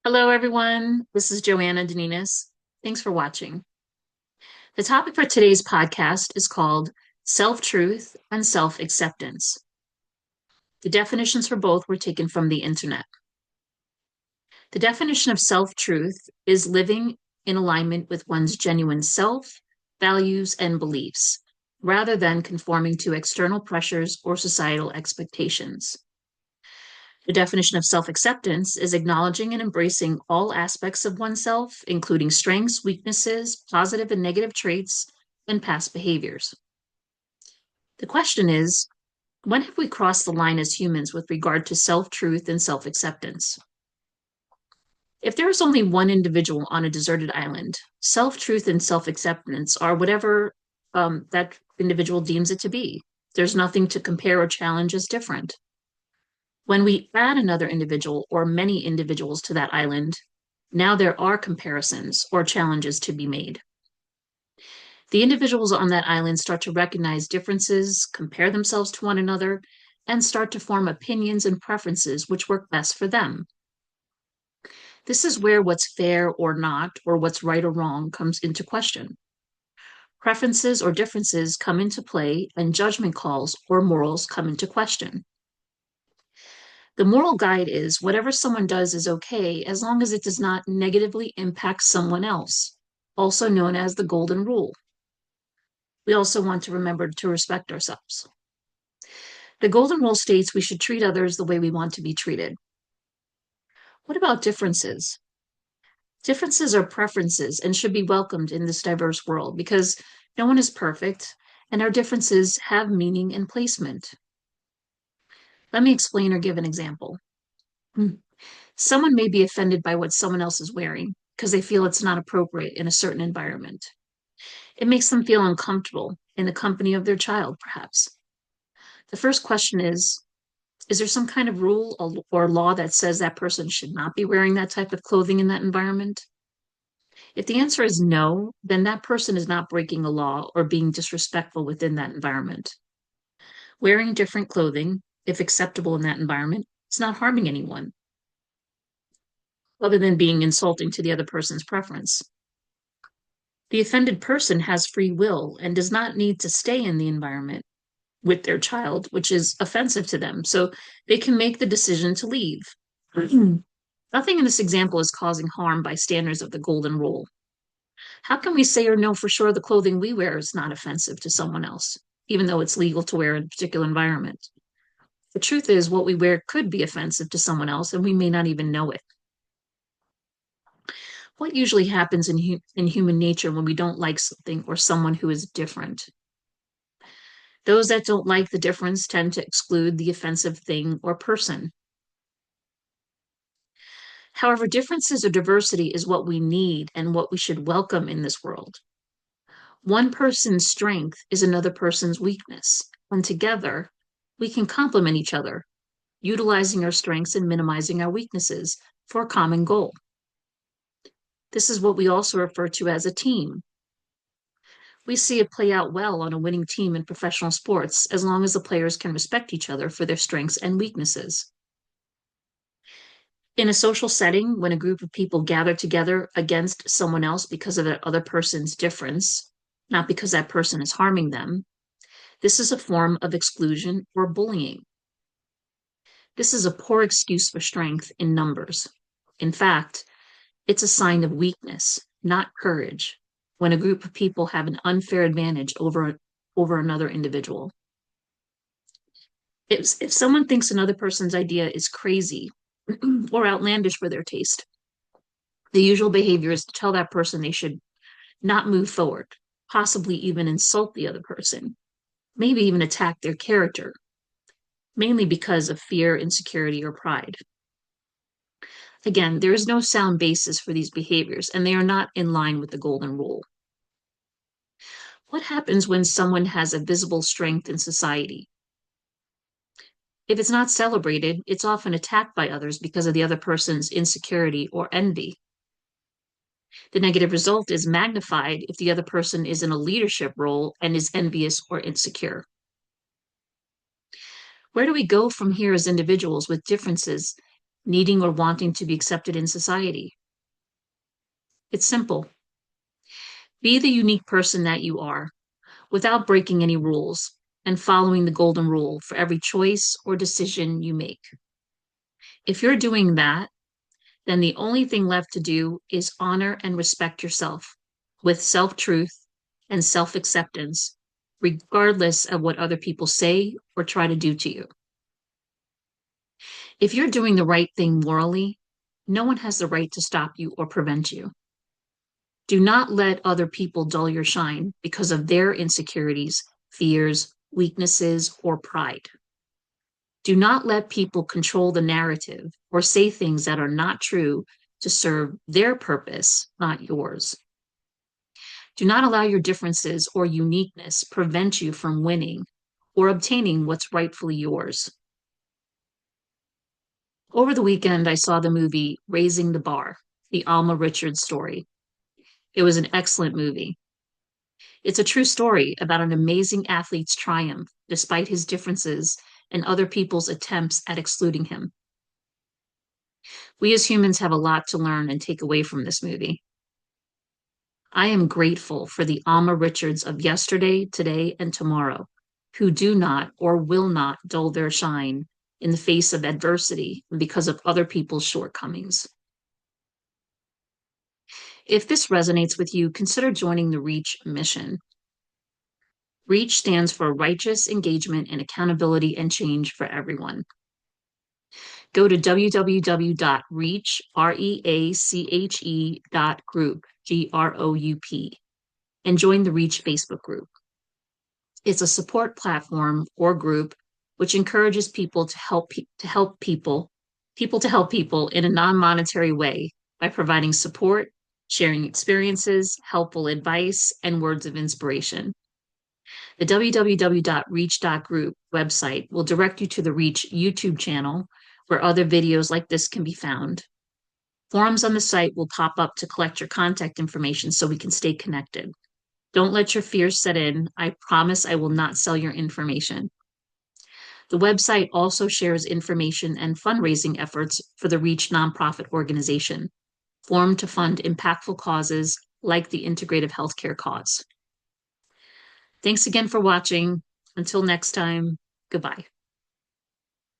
Hello, everyone. This is Joanna Deninas. Thanks for watching. The topic for today's podcast is called Self-Truth and Self-Acceptance. The definitions for both were taken from the internet. The definition of self-truth is living in alignment with one's genuine self, values, and beliefs, rather than conforming to external pressures or societal expectations. The definition of self acceptance is acknowledging and embracing all aspects of oneself, including strengths, weaknesses, positive and negative traits, and past behaviors. The question is, when have we crossed the line as humans with regard to self truth and self acceptance? If there is only one individual on a deserted island, self truth and self acceptance are whatever that individual deems it to be. There's nothing to compare or challenge as different. When we add another individual or many individuals to that island, now there are comparisons or challenges to be made. The individuals on that island start to recognize differences, compare themselves to one another, and start to form opinions and preferences which work best for them. This is where what's fair or not, or what's right or wrong, comes into question. Preferences or differences come into play, and judgment calls or morals come into question. The moral guide is whatever someone does is okay as long as it does not negatively impact someone else, also known as the golden rule. We also want to remember to respect ourselves. The golden rule states we should treat others the way we want to be treated. What about differences? Differences are preferences and should be welcomed in this diverse world because no one is perfect and our differences have meaning and placement. Let me explain or give an example. Someone may be offended by what someone else is wearing because they feel it's not appropriate in a certain environment. It makes them feel uncomfortable in the company of their child, perhaps. The first question is there some kind of rule or law that says that person should not be wearing that type of clothing in that environment? If the answer is no, then that person is not breaking a law or being disrespectful within that environment. Wearing different clothing, if acceptable in that environment, is not harming anyone, other than being insulting to the other person's preference. The offended person has free will and does not need to stay in the environment with their child, which is offensive to them. So they can make the decision to leave. Nothing in this example is causing harm by standards of the golden rule. How can we say or know for sure the clothing we wear is not offensive to someone else, even though it's legal to wear in a particular environment? The truth is, what we wear could be offensive to someone else, and we may not even know it. What usually happens in human nature when we don't like something or someone who is different? Those that don't like the difference tend to exclude the offensive thing or person. However, differences or diversity is what we need and what we should welcome in this world. One person's strength is another person's weakness, and together we can complement each other, utilizing our strengths and minimizing our weaknesses for a common goal. This is what we also refer to as a team. We see it play out well on a winning team in professional sports as long as the players can respect each other for their strengths and weaknesses. In a social setting, when a group of people gather together against someone else because of that other person's difference, not because that person is harming them, this is a form of exclusion or bullying. This is a poor excuse for strength in numbers. In fact, it's a sign of weakness, not courage, when a group of people have an unfair advantage over another individual. If someone thinks another person's idea is crazy or outlandish for their taste, the usual behavior is to tell that person they should not move forward, possibly even insult the other person, maybe even attack their character, mainly because of fear, insecurity, or pride. Again, there is no sound basis for these behaviors, and they are not in line with the golden rule. What happens when someone has a visible strength in society? If it's not celebrated, it's often attacked by others because of the other person's insecurity or envy. The negative result is magnified if the other person is in a leadership role and is envious or insecure. Where do we go from here as individuals with differences needing or wanting to be accepted in society. It's simple. Be the unique person that you are without breaking any rules and following the golden rule for every choice or decision you make. If you're doing that, then the only thing left to do is honor and respect yourself with self truth and self acceptance, regardless of what other people say or try to do to you. If you're doing the right thing morally, no one has the right to stop you or prevent you. Do not let other people dull your shine because of their insecurities, fears, weaknesses, or pride. Do not let people control the narrative or say things that are not true to serve their purpose, not yours. Do not allow your differences or uniqueness prevent you from winning or obtaining what's rightfully yours. Over the weekend, I saw the movie Raising the Bar, the Alma Richards story. It was an excellent movie. It's a true story about an amazing athlete's triumph despite his differences and other people's attempts at excluding him. We as humans have a lot to learn and take away from this movie. I am grateful for the Alma Richards of yesterday, today, and tomorrow who do not or will not dull their shine in the face of adversity and because of other people's shortcomings. If this resonates with you, consider joining the REACH mission. REACH stands for Righteous Engagement and Accountability and Change for Everyone. Go to www.reache.group, Group, and join the REACH Facebook group. It's a support platform or group which encourages people to help people to help people in a non-monetary way by providing support, sharing experiences, helpful advice, and words of inspiration. The www.reach.group website will direct you to the REACH YouTube channel where other videos like this can be found. Forums on the site will pop up to collect your contact information so we can stay connected. Don't let your fears set in. I promise I will not sell your information. The website also shares information and fundraising efforts for the REACH nonprofit organization, formed to fund impactful causes like the integrative healthcare cause. Thanks again for watching. Until next time, goodbye.